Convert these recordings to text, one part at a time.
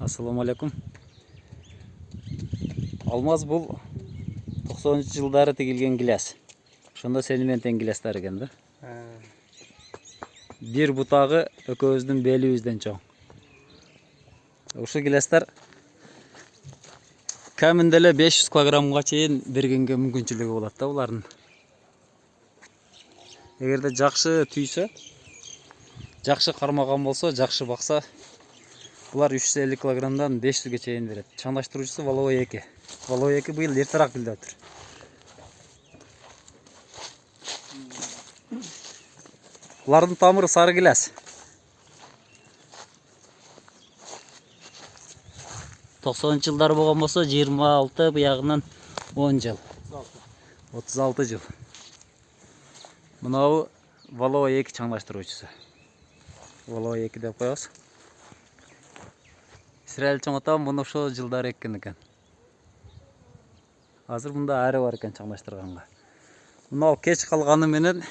Assalamu alaikum. Алмаз бұл 90 жылдары тегілген гиляс. Шонда сенімен тең гилястар екен да. Бір бұтағы өкөбүздүн белибизден чоң. Ушул гилястар кәминделе 500 килограммга чейин бергенге мүмкүнчүлүгү болот да булардын. Эгерде жакшы түйсө, жакшы кармаган болсо, жакшы бакса, булар 350 килограммдан 500ге чейин берет. Чаңдаштыруучусу Воловой 2. Воловой 2 быйыл эртерээк гүлдөп тур. Булардын тамыры сары гиляс. 90 жылдар болгон болсо 26 буягынан 10 жыл. 36 жыл. Мынау Воловой 2 чаңдаштыруучусу. Воловой 2 деп коебуз. Израиль чоңотам муну ошол жылдар эккен экен. Азыр мында аары бар экен чаңдаштырганга. Мынау кеч калганы менен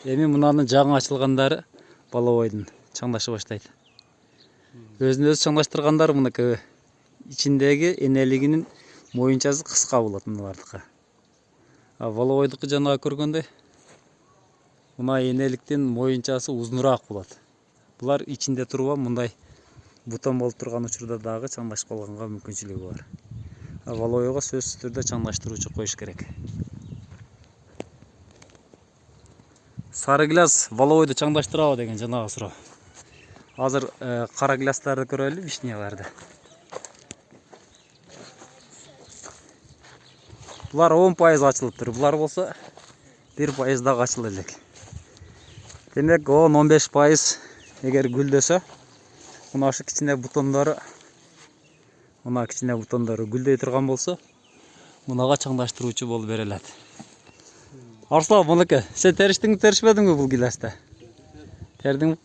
эми мунанын жаңы ачылгандары Воловойдун чаңдашы баштайт. Өзүн өзү чаңдаштыргандар мунуку ичиндеги энелигинин моюнчасы кыска болот муналардыкы. А Воловойдуку жанагы көргөндөй мына энеликтин моюнчасы узунураак болот. Булар ичинде туруп мындай бутон болуп турган учурда дагы чаңдашып калганга мүмкүнчүлүгү бар. А Воловойго сөзсүз түрдө чаңдаштыруучу коюш керек. Сары гиляс Воловойду чаңдаштырабы деген жанагы суроо. Азыр кара гилястарды көрөлү, вишняларды. Булар 10% ачылып тур. Булар болсо 1% дагы ачылып элек. Демек 10-15% эгер гүлдөсө, мына ошо кичине бутондору гүлдөй турган болсо, мунага чаңдаштыруучу болуп берилет. Арслан, мунуку сен териштиңби, теришпедиңби бул гилясты? Тердиңби?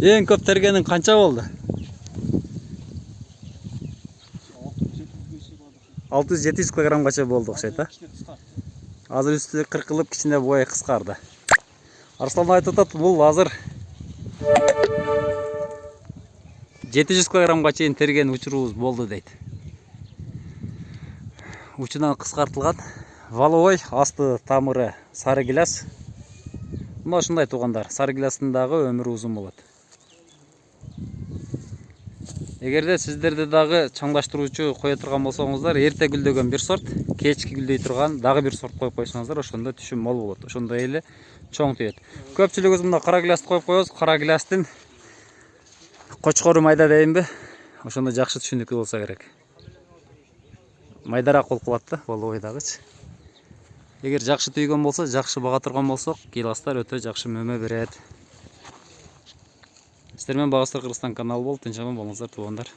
Эң көп тергениң канча болду? 600-700 килограммгача болду окшойт, а? Азыр үстү кыркылып, кичине бою кыскарды. Арслан айтып атат, бул азыр 700 килограммга чейин терген учурубуз болду дейт. Учунан кыскартылган. Воловой асты тамыры сары гиляс. Мына ушундай туугандар, сары гилястын дагы өмүрү узун болот. Эгерде сиздерде дагы чаңдаштыруучу кое турган болсоңуздар, эрте гүлдөгөн бир сорт, кечки гүлдөй турган дагы бир сорт коюп койсоңуздар, ошондо түшүм мол болот. Ошондой эле чоң түйөт. Көпчүлүгүбүз мына кара гилясты коюп коебуз. Кара гилястын кочкору майда дейинби? Ошондо жакшы түшүнүктүү болсо керек. Майдараак болуп калат да, Воловойдагычы. Эгер жакшы түйгөн болсо, жакшы бага турган болсок, гилястар өтө жакшы мөмө берет. Сиздер менен Багыстар Кыргызстан каналы болуп, тынч аман болуңуздар туугандар.